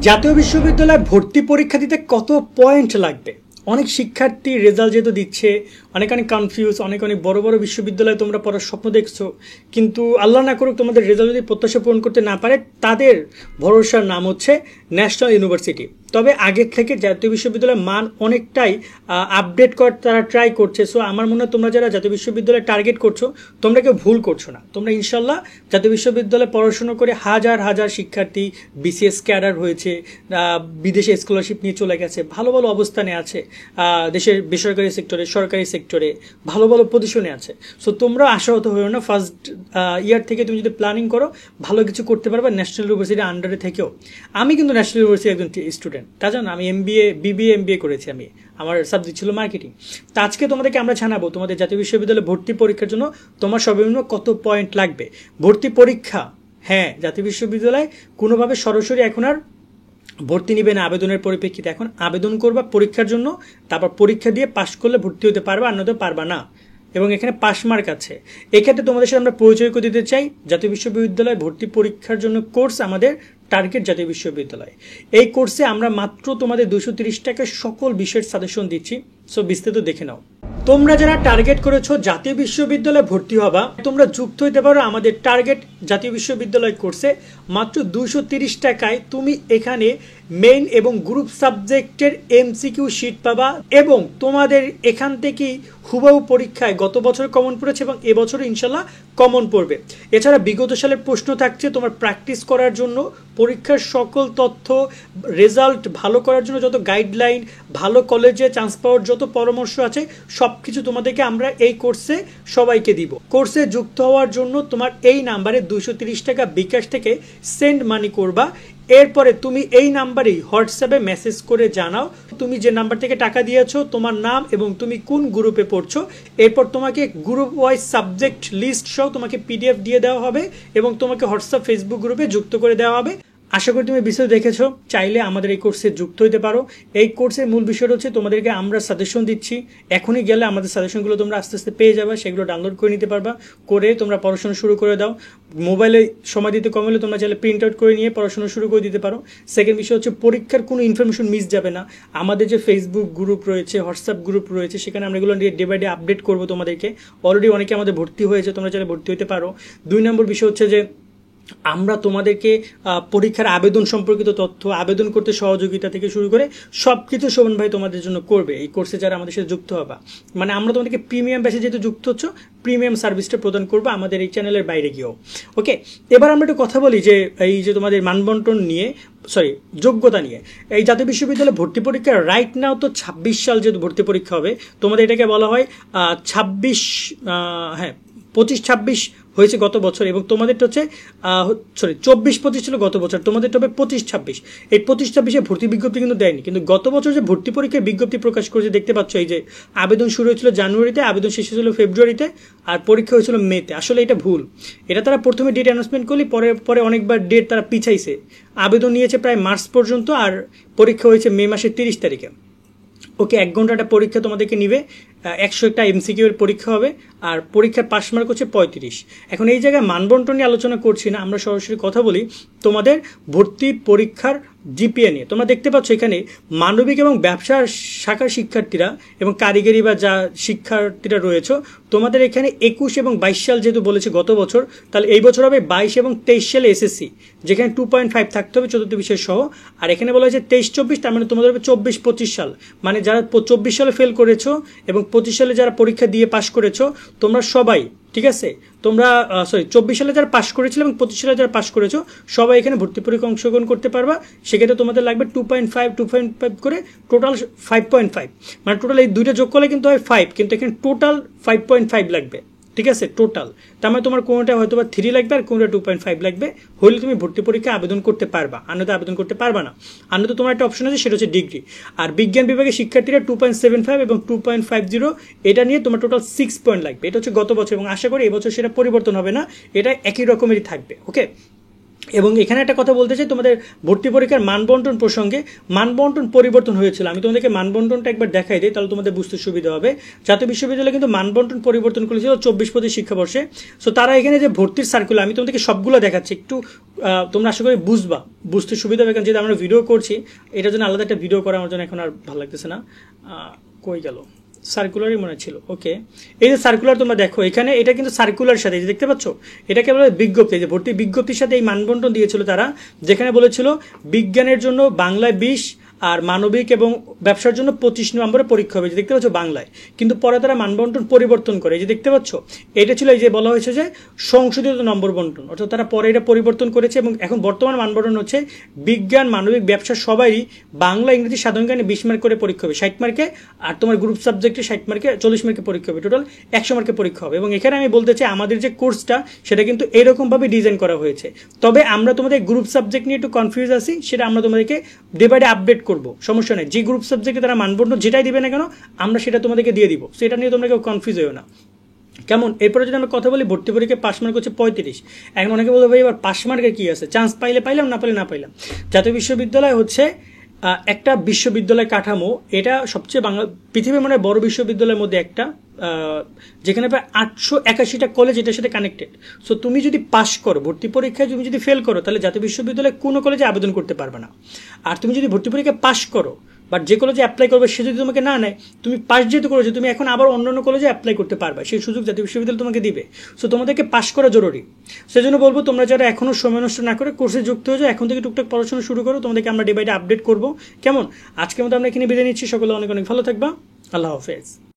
জাতীয় বিশ্ববিদ্যালয়ে ভর্তি পরীক্ষা দিতে কত পয়েন্ট লাগবে? অনেক শিক্ষার্থী রেজাল্ট যেহেতু দিচ্ছে, অনেক কনফিউজ, অনেক বড় বড় বিশ্ববিদ্যালয়ে তোমরা পড়ার স্বপ্ন দেখছো, কিন্তু আল্লাহ না করুক তোমাদের রেজাল্ট যদি প্রত্যাশা পূরণ করতে না পারে, তাদের ভরসার নাম হচ্ছে ন্যাশনাল ইউনিভার্সিটি। তবে আগের থেকে জাতীয় বিশ্ববিদ্যালয়ের মান অনেকটাই আপডেট করার তারা ট্রাই করছে। সো আমার মনে হয় তোমরা যারা জাতীয় বিশ্ববিদ্যালয়ে টার্গেট করছো, তোমরা কেউ ভুল করছো না। তোমরা ইনশাল্লাহ জাতীয় বিশ্ববিদ্যালয়ে পড়াশোনা করে হাজার হাজার শিক্ষার্থী বিসিএস ক্যাডার হয়েছে, বিদেশে স্কলারশিপ নিয়ে চলে গেছে, ভালো ভালো অবস্থানে আছে, দেশের বেসরকারি সেক্টরে, সরকারি সেক্টরে ভালো ভালো পজিশনে আছে। সো তোমরা আশাহত হয়েও না। ফার্স্ট ইয়ার থেকে তুমি যদি প্ল্যানিং করো, ভালো কিছু করতে পারবে ন্যাশনাল ইউনিভার্সিটির আন্ডারে থেকেও। আমি কিন্তু ন্যাশনাল ইউনিভার্সিটির একজন স্টুডেন্ট, তা জানো। আমি বিবিএ করেছি। আমার সাবজেক্ট ছিল মার্কেটিং। তো আজকে তোমাদেরকে আমরা জানাবো তোমাদের জাতীয় বিশ্ববিদ্যালয়ে ভর্তি পরীক্ষার জন্য তোমার সর্বনিম্ন কত পয়েন্ট লাগবে। ভর্তি পরীক্ষা, হ্যাঁ, জাতীয় বিশ্ববিদ্যালয় কোনোভাবে সরাসরি এখন আর ভর্তি নিবে না আবেদনের পরিপ্রেক্ষিতে। এখন আবেদন করবা পরীক্ষার জন্য, তারপর পরীক্ষা দিয়ে পাশ করলে ভর্তি হতে পারবা, আর নয়তো পারবা না। এবং এখানে পাস মার্ক আছে। এক্ষেত্রে তোমাদের সাথে আমরা পরিচয় করে দিতে চাই জাতীয় বিশ্ববিদ্যালয় ভর্তি পরীক্ষার জন্য কোর্স, আমাদের টার্গেট জাতীয় বিশ্ববিদ্যালয়। এই কোর্সে আমরা মাত্র তোমাদের 230 টাকায় সকল বিষয়ের সাজেশন দিচ্ছি। সো বিস্তারিত দেখে নাও। তোমরা যারা টার্গেট করেছো জাতীয় বিশ্ববিদ্যালয়ে ভর্তি হবা, তোমরা যুক্ত হইতে পারো আমাদের টার্গেট জাতীয় বিশ্ববিদ্যালয় কোর্সে। মাত্র 230 টাকায় তুমি এখানে মেইন এবং গ্রুপ সাবজেক্টের এমসিকিউ শিট পাবা, এবং তোমাদের এখান থেকেই হুবহু পরীক্ষায় গত বছর কমন পড়েছে এবং এবছরও ইনশাল্লাহ কমন পড়বে। এছাড়া বিগত সালের প্রশ্ন থাকছে তোমার প্র্যাকটিস করার জন্য, পরীক্ষার সকল তথ্য, রেজাল্ট ভালো করার জন্য যত গাইডলাইন, ভালো কলেজে চান্স পাওয়ার যত পরামর্শ আছে, সব কিছু তোমাদেরকে আমরা এই কোর্সে সবাইকে দিব। কোর্সে যুক্ত হওয়ার জন্য তোমার এই নাম্বারে 230 টাকা বিকাশ থেকে সেন্ড মানি করবা। এরপরে তুমি এই নাম্বারেই হোয়াটসঅ্যাপে মেসেজ করে জানাও তুমি যে নাম্বার থেকে টাকা দিয়েছো, তোমার নাম এবং তুমি কোন গ্রুপে পড়ছো। এরপর তোমাকে গ্রুপ ওয়াইজ সাবজেক্ট লিস্ট সহ তোমাকে পিডিএফ দিয়ে দেওয়া হবে এবং তোমাকে হোয়াটসঅ্যাপ ফেসবুক গ্রুপে যুক্ত করে দেওয়া হবে। আশা করি তুমি বিষয় দেখেছো। চাইলে আমাদের এই কোর্সে যুক্ত হতে পারো। এই কোর্সের মূল বিষয়টা হচ্ছে তোমাদেরকে আমরা সাজেশন দিচ্ছি। এখনই গেলে আমাদের সাজেশনগুলো তোমরা আস্তে আস্তে পেয়ে যাবে, সেগুলো ডাউনলোড করে নিতে পারবা, করে তোমরা পড়াশোনা শুরু করে দাও। মোবাইলে সময় দিতে কম হলে তোমরা চাইলে প্রিন্ট আউট করে নিয়ে পড়াশোনা শুরু করে দিতে পারো। সেকেন্ড বিষয় হচ্ছে পরীক্ষার কোনো ইনফরমেশন মিস যাবে না। আমাদের যে ফেসবুক গ্রুপ রয়েছে, হোয়াটসঅ্যাপ গ্রুপ রয়েছে, সেখানে আমরা এগুলো ডে বাই ডে আপডেট করবো তোমাদেরকে। অলরেডি অনেকে আমাদের ভর্তি হয়েছে, তোমরা চাইলে ভর্তি হতে পারো। 2 নম্বর বিষয় হচ্ছে যে আমরা তোমাদেরকে পরীক্ষার আবেদন সম্পর্কিত তথ্য, আবেদন করতে সহযোগিতা থেকে শুরু করে সব কিছু শোভন ভাই তোমাদের জন্য করবে এই কোর্সে যারা আমাদের সাথে যুক্ত হবা। মানে আমরা তোমাদেরকে প্রিমিয়াম ব্যাচে যেহেতু যুক্ত হচ্ছ, প্রিমিয়াম সার্ভিসটা প্রদান করবো আমাদের এই চ্যানেলের বাইরে গিয়েও। ওকে, এবার আমরা একটু কথা বলি যে এই যে তোমাদের মানবন্টন নিয়ে, যোগ্যতা নিয়ে। এই জাতীয় বিশ্ববিদ্যালয়ে ভর্তি পরীক্ষা রাইট নাও তো 26 সাল যেহেতু ভর্তি পরীক্ষা হবে, তোমাদের এটাকে বলা হয় 25-26 হয়েছে গত বছর, এবং তোমাদেরটা হচ্ছে 24-25 ছিল গত বছর, তোমাদেরটা হবে 25-26। এই 25-26-এ ভর্তি বিজ্ঞপ্তি কিন্তু দেয়নি, কিন্তু গত বছর যে ভর্তি পরীক্ষার বিজ্ঞপ্তি প্রকাশ করেছে দেখতে পাচ্ছ। এই যে আবেদন শুরু হয়েছিল জানুয়ারিতে, আবেদন শেষ হয়েছিল ফেব্রুয়ারিতে, আর পরীক্ষা হয়েছিল মেতে। আসলে এটা ভুল। এটা তারা প্রথমে ডেট অ্যানাউন্সমেন্ট করলে পরে অনেকবার ডেট তারা পিছাইছে। আবেদন নিয়েছে প্রায় মার্চ পর্যন্ত, আর পরীক্ষা হয়েছে মে মাসের 30 তারিখে। ওকে, 1 ঘন্টাটা পরীক্ষা তোমাদেরকে নিবে, 100টা এমসিকিউ এর পরীক্ষা হবে, আর পরীক্ষার পাস মার্ক হচ্ছে 35। এখন এই জায়গায় মানবন্টন নিয়ে আলোচনা করছি না, আমরা সরাসরি কথা বলি তোমাদের ভর্তি পরীক্ষার জিপিএ নিয়ে। তোমরা দেখতে পাচ্ছ এখানে মানবিক এবং ব্যবসার শাখার শিক্ষার্থীরা এবং কারিগরি বা যা শিক্ষার্থীরা রয়েছে, তোমাদের এখানে 21 এবং 22 সাল যেহেতু বলেছে গত বছর, তাহলে এই বছর হবে 22 এবং 23 সালে এসএসসি, যেখানে 2.5 থাকতে হবে চতুর্থ বিষয় সহ। আর এখানে বলা হয়েছে 23-24, তার মানে তোমাদের হবে 24-25 সাল। মানে যারা 24 সালে ফেল করেছো এবং 25 সালে যারা পরীক্ষা দিয়ে পাশ করেছো, তোমরা সবাই, ঠিক আছে, তোমরা 24 সালে যারা পাশ করেছিল এবং 25 সালে যারা পাশ করেছো, সবাই এখানে ভর্তি পরীক্ষা অংশগ্রহণ করতে পারবা। সেক্ষেত্রে তোমাদের লাগবে 2.5 করে টোটাল 5.5, মানে টোটাল এই দুইটা যোগ করলে কিন্তু হয় 5, কিন্তু এখানে টোটাল 5.5 লাগবে, ঠিক আছে, টোটাল। তার মানে তোমার কোনোটা হয়তো বা 3 লাগবে আর কোনোটা 2.5 লাগবে, হলে তুমি ভর্তি পরীক্ষা আবেদন করতে পারবা, আনন্দ আবেদন করতে পারবা না। আনন্দ তোমার একটা অপশন আছে, সেটা হচ্ছে ডিগ্রি। আর বিজ্ঞান বিভাগের শিক্ষার্থীরা 2.75 এবং 2.50, এটা নিয়ে তোমার টোটাল 6 পয়েন্ট লাগবে। এটা হচ্ছে গত বছর, এবং আশা করি এবছর সেটা পরিবর্তন হবে না, এটা একই রকমেরই থাকবে। ওকে, এবং এখানে একটা কথা বলতে চাই, তোমাদের ভর্তি পরীক্ষার মানবন্টন প্রসঙ্গে মানবন্টন পরিবর্তন হয়েছিল। আমি তোমাদেরকে মানবন্টনটা একবার দেখাই দিই, তাহলে তোমাদের বুঝতে সুবিধা হবে। জাতীয় বিশ্ববিদ্যালয় কিন্তু মানবন্টন পরিবর্তন করেছিল 24-25 শিক্ষাবর্ষে। সো তারা এখানে যে ভর্তির সার্কুলার, আমি তোমাদেরকে সবগুলো দেখাচ্ছি, একটু তোমরা আশা করি বুঝতে সুবিধা হবে, কারণ যেহেতু আমরা ভিডিও করছি, এটার জন্য আলাদা একটা ভিডিও করা আমার জন্য এখন আর ভালো লাগতেছে না। কই গেল, সার্কুলারই মনে ছিল। ওকে, এই যে সার্কুলার তোমরা দেখো এখানে, এটা কিন্তু সার্কুলার সাথে দেখতে পাচ্ছ, এটাকে বলে বিজ্ঞপ্তি। যে ভর্তি বিজ্ঞপ্তির সাথে এই মানবন্টন দিয়েছিল তারা, যেখানে বলেছিল বিজ্ঞানের জন্য বাংলায় 20 আর মানবিক এবং ব্যবসার জন্য 25 নম্বরে পরীক্ষা হবে, যে দেখতে পাচ্ছ বাংলায়। কিন্তু পরে তারা মানবন্টন পরিবর্তন করে, যে দেখতে পাচ্ছ এটা ছিল এই যে বলা হয়েছে যে সংশোধিত নম্বর বন্টন, অর্থাৎ তারা পরে এটা পরিবর্তন করেছে। এবং এখন বর্তমান মানবন্টন হচ্ছে বিজ্ঞান মানবিক ব্যবসা সবাই বাংলা ইংরেজি সাধারণ জ্ঞানে 20 মার্ক করে পরীক্ষা হবে 60 মার্কে, আর তোমার গ্রুপ সাবজেক্টে 60 মার্কে 40 মার্কে পরীক্ষা হবে, টোটাল 100 মার্কে পরীক্ষা হবে। এবং এখানে আমি বলতে চাই আমাদের যে কোর্সটা সেটা কিন্তু এরকমভাবে ডিজাইন করা হয়েছে। তবে আমরা তোমাদের গ্রুপ সাবজেক্ট নিয়ে একটু কনফিউজ আছি, সেটা আমরা তোমাদেরকে ডে বাই ডে আপডেট করবো, সমস্যা নেই। যে গ্রুপ সাবজেক্টে তারা মানবন্টন যেটাই দিবে না কেন আমরা সেটা তোমাদেরকে দিয়ে দিব, সেটা নিয়ে তোমরা কেউ কনফিউজ হও না, কেমন? এরপরে যদি আমরা কথা বলি, ভর্তি পরীক্ষায় পাস মার্ক হচ্ছে 35। এখন অনেকে বলবে ভাই এবার পাস মার্কের কি আছে, চান্স পাইলে পাইলাম, না পাইলে না পাইলাম। জাতীয় বিশ্ববিদ্যালয় হচ্ছে একটা বিশ্ববিদ্যালয় কাঠামো, এটা সবচেয়ে পৃথিবীর মানে বড় বিশ্ববিদ্যালয়ের মধ্যে একটা, যেখানে প্রায় 881টা কলেজ এটার সাথে কানেক্টেড। সো তুমি যদি পাস করো ভর্তি পরীক্ষায়, তুমি যদি ফেল করো, তাহলে জাতীয় বিশ্ববিদ্যালয়ে কোনো কলেজে আবেদন করতে পারবে না। আর তুমি যদি ভর্তি পরীক্ষায় পাস করো, বাট যে কলেজে অ্যাপ্লাই করবে সে যদি তোমাকে না নেয়, তুমি পাস যেহেতু করেছো, তুমি এখন আবার অন্যান্য কলেজে অ্যাপ্লাই করতে পারবে, সেই সুযোগ জাতীয় বিশ্ববিদ্যালয় তোমাকে দিবে। সো তোমাদেরকে পাস করা জরুরি। সেজন্য বলবো তোমরা যারা এখনো সময় নষ্ট না করে কোর্সে যুক্ত হয়ে যাও, এখন থেকে টুকটাক পড়াশোনা শুরু করো, তোমাদেরকে আমরা ডে বাই ডে আপডেট করবো, কেমন? আজকের মতো আমরা এখানে বিদায় নিচ্ছি, সকলে অনেক অনেক ভালো থাকবা, আল্লাহ হাফেজ।